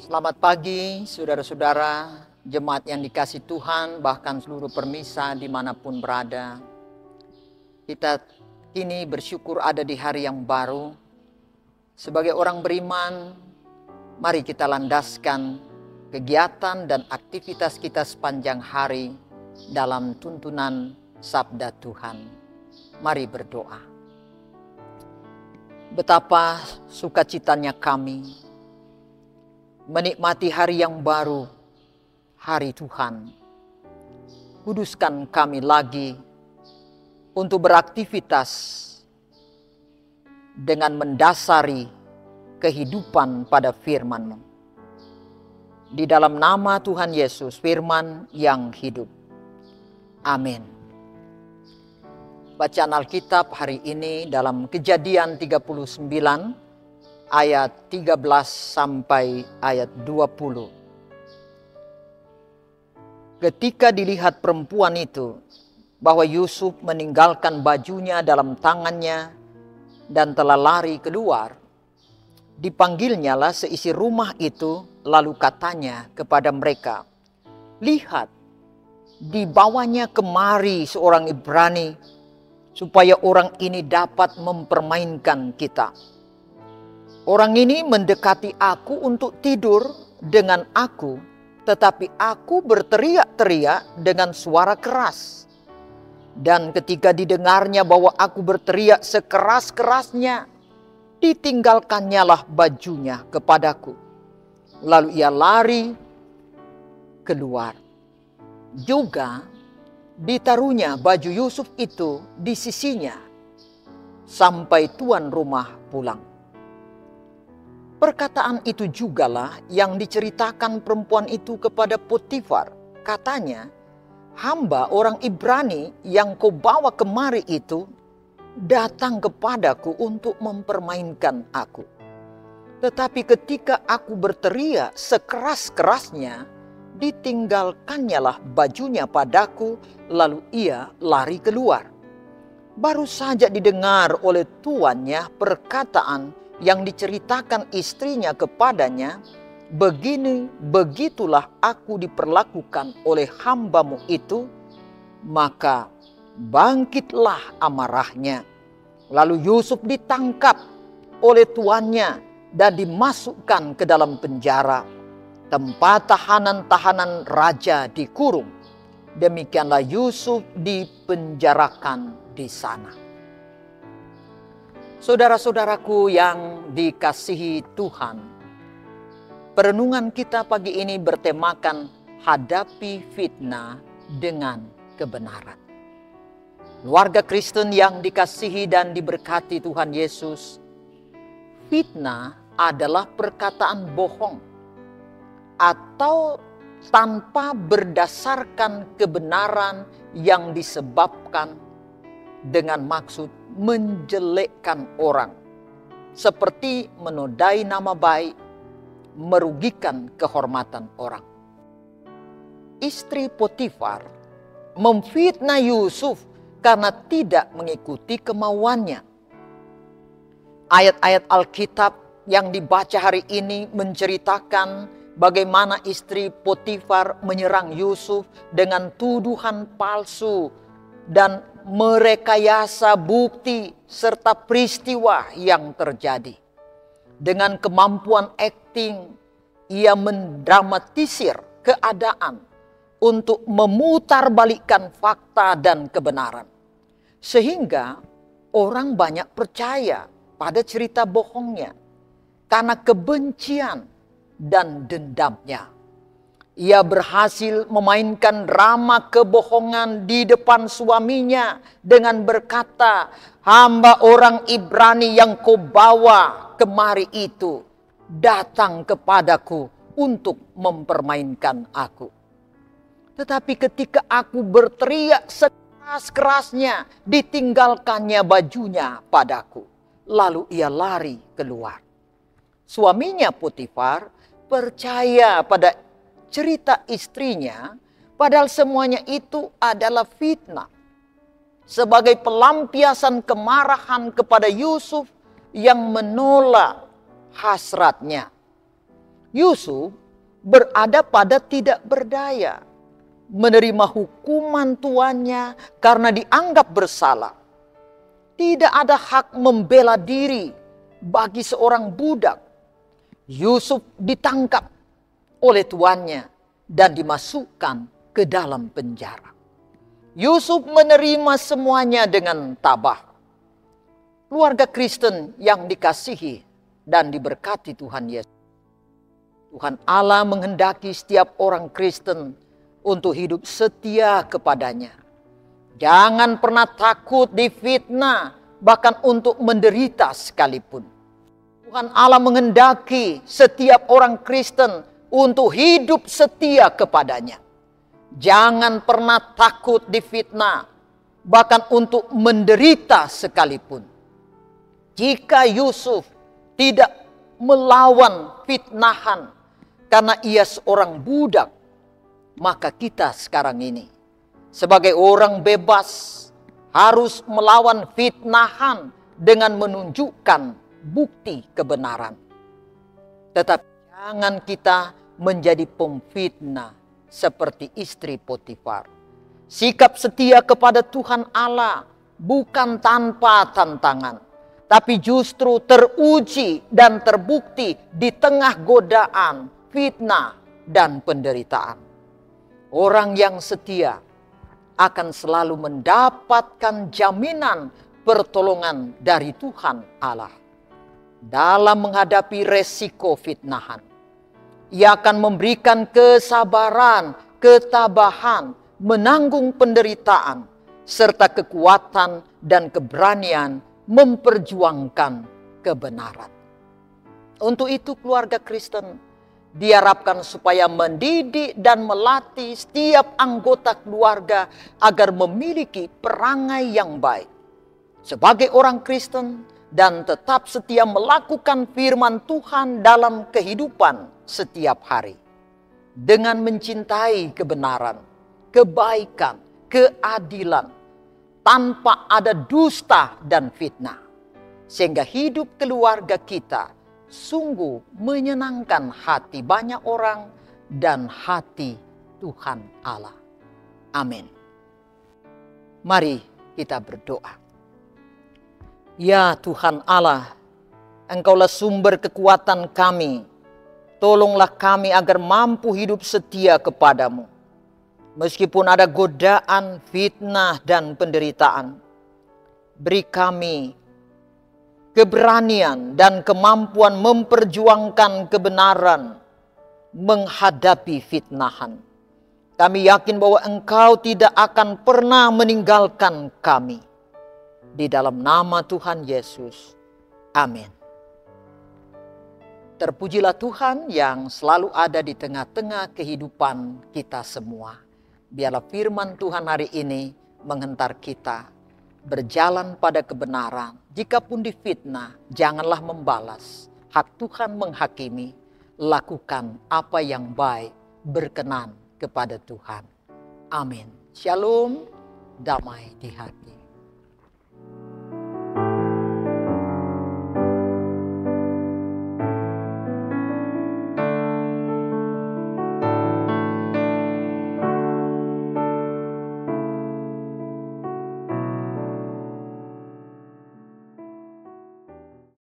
Selamat pagi saudara-saudara, jemaat yang dikasihi Tuhan, bahkan seluruh permisa dimanapun berada. Kita kini bersyukur ada di hari yang baru. Sebagai orang beriman, mari kita landaskan kegiatan dan aktivitas kita sepanjang hari dalam tuntunan sabda Tuhan. Mari berdoa. Betapa sukacitanya kami menikmati hari yang baru, hari Tuhan. Kuduskan kami lagi untuk beraktivitas dengan mendasari kehidupan pada firman-Mu. Di dalam nama Tuhan Yesus, firman yang hidup. Amin. Bacaan Alkitab hari ini dalam Kejadian 39 ayat 13 sampai ayat 20. Ketika dilihat perempuan itu bahwa Yusuf meninggalkan bajunya dalam tangannya dan telah lari keluar, dipanggilnyalah seisi rumah itu, lalu katanya kepada mereka, "Lihat, dibawanya kemari seorang Ibrani, supaya orang ini dapat mempermainkan kita. Orang ini mendekati aku untuk tidur dengan aku, tetapi aku berteriak-teriak dengan suara keras. Dan ketika didengarnya bahwa aku berteriak sekeras-kerasnya, ditinggalkannyalah bajunya kepadaku. Lalu ia lari keluar. Juga ditaruhnya baju Yusuf itu di sisinya sampai tuan rumah pulang." Perkataan itu jugalah yang diceritakan perempuan itu kepada Potifar. Katanya, "Hamba orang Ibrani yang kau bawa kemari itu datang kepadaku untuk mempermainkan aku. Tetapi ketika aku berteriak sekeras-kerasnya, ditinggalkannyalah bajunya padaku, lalu ia lari keluar." Baru saja didengar oleh tuannya perkataan yang diceritakan istrinya kepadanya, begitulah aku diperlakukan oleh hambamu itu, maka bangkitlah amarahnya. Lalu Yusuf ditangkap oleh tuannya dan dimasukkan ke dalam penjara, tempat tahanan-tahanan raja dikurung. Demikianlah Yusuf dipenjarakan di sana. Saudara-saudaraku yang dikasihi Tuhan, perenungan kita pagi ini bertemakan hadapi fitnah dengan kebenaran. Keluarga Kristen yang dikasihi dan diberkati Tuhan Yesus, fitnah adalah perkataan bohong atau tanpa berdasarkan kebenaran yang disebabkan dengan maksud menjelekkan orang, seperti menodai nama baik, merugikan kehormatan orang. Istri Potifar memfitnah Yusuf karena tidak mengikuti kemauannya. Ayat-ayat Alkitab yang dibaca hari ini menceritakan bagaimana istri Potifar menyerang Yusuf dengan tuduhan palsu dan merekayasa bukti serta peristiwa yang terjadi. Dengan kemampuan akting, ia mendramatisir keadaan untuk memutarbalikkan fakta dan kebenaran. Sehingga orang banyak percaya pada cerita bohongnya karena kebencian dan dendamnya. Ia berhasil memainkan drama kebohongan di depan suaminya dengan berkata, "Hamba orang Ibrani yang kau bawa kemari itu datang kepadaku untuk mempermainkan aku. Tetapi ketika aku berteriak sekeras-kerasnya, ditinggalkannya bajunya padaku. Lalu ia lari keluar." Suaminya Potifar percaya pada cerita istrinya, padahal semuanya itu adalah fitnah. Sebagai pelampiasan kemarahan kepada Yusuf yang menolak hasratnya. Yusuf berada pada tidak berdaya, menerima hukuman tuannya karena dianggap bersalah. Tidak ada hak membela diri bagi seorang budak. Yusuf ditangkap oleh tuannya dan dimasukkan ke dalam penjara. Yusuf menerima semuanya dengan tabah. Keluarga Kristen yang dikasihi dan diberkati Tuhan Yesus. Tuhan Allah menghendaki setiap orang Kristen untuk hidup setia kepadanya. Jangan pernah takut difitnah, bahkan untuk menderita sekalipun. Tuhan Allah menghendaki setiap orang Kristen untuk hidup setia kepadanya. Jangan pernah takut difitnah, bahkan untuk menderita sekalipun. Jika Yusuf tidak melawan fitnahan karena ia seorang budak, maka kita sekarang ini sebagai orang bebas harus melawan fitnahan dengan menunjukkan bukti kebenaran. Tetapi jangan kita menjadi pemfitnah seperti istri Potifar. Sikap setia kepada Tuhan Allah bukan tanpa tantangan, tapi justru teruji dan terbukti di tengah godaan, fitnah, dan penderitaan. Orang yang setia akan selalu mendapatkan jaminan pertolongan dari Tuhan Allah. Dalam menghadapi resiko fitnahan, ia akan memberikan kesabaran, ketabahan, menanggung penderitaan, serta kekuatan dan keberanian memperjuangkan kebenaran. Untuk itu keluarga Kristen diharapkan supaya mendidik dan melatih setiap anggota keluarga agar memiliki perangai yang baik sebagai orang Kristen dan tetap setia melakukan firman Tuhan dalam kehidupan setiap hari dengan mencintai kebenaran, kebaikan, keadilan, tanpa ada dusta dan fitnah, sehingga hidup keluarga kita sungguh menyenangkan hati banyak orang dan hati Tuhan Allah. Amin. Mari kita berdoa. Ya Tuhan Allah, Engkaulah sumber kekuatan kami. Tolonglah kami agar mampu hidup setia kepadamu. Meskipun ada godaan, fitnah, dan penderitaan, beri kami keberanian dan kemampuan memperjuangkan kebenaran menghadapi fitnahan. Kami yakin bahwa Engkau tidak akan pernah meninggalkan kami. Di dalam nama Tuhan Yesus. Amin. Terpujilah Tuhan yang selalu ada di tengah-tengah kehidupan kita semua. Biarlah firman Tuhan hari ini menghentar kita berjalan pada kebenaran. Jikapun difitnah, janganlah membalas. Hak Tuhan menghakimi. Lakukan apa yang baik, berkenan kepada Tuhan. Amin. Shalom, damai di hati.